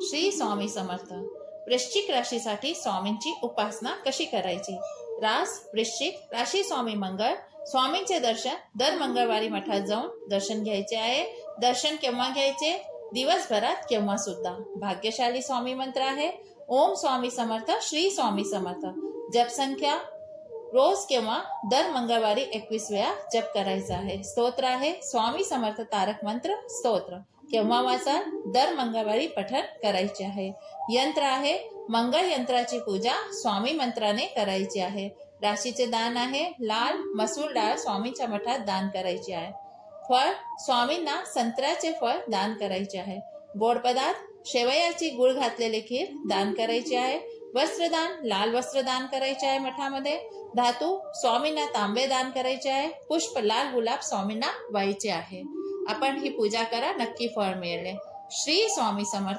श्री स्वामी समर्थ। वृश्चिक राशीसाठी स्वामींची उपासना कशी करायची? रास वृश्चिक राशी स्वामी मंगळ। स्वामींचे दर्शन दर मंगळवारी मठात जाऊन दर्शन घ्यायचे आहे। दर्शन केव्हा घ्यायचे? दिवसभरात केव्हा सुद्धा। भाग्यशाली स्वामी मंत्र आहे ओम स्वामी समर्थ श्री स्वामी समर्थ। जप संख्या रोज किंवा दर मंगळवारी 21 वेळा जप करायचा आहे। स्तोत्र आहे स्वामी समर्थ तारक मंत्र स्तोत्र। केव्हा वाचाल? दर मंगळवारी पठण करायचे आहे। यंत्र आहे मंगळ यंत्राची पूजा स्वामी मंत्राने करायची आहे। राशीचे दान आहे लाल मसूर डाळ स्वामींच्या मठात दान करायची आहे। फळ स्वामींना संत्र्याचे फळ दान करायचे आहे। गोड पदार्थ शेवयाची गुळ घातलेली खीर दान करायची आहे। वस्त्रदान लाल वस्त्र दान करायचे आहे मठामध्ये। धातू स्वामींना तांबे दान करायचे आहे। पुष्प लाल गुलाब स्वामींना व्हायचे आहे। आपण ही पूजा करा, नक्की फळ मिळेल। श्री स्वामी समर्थ।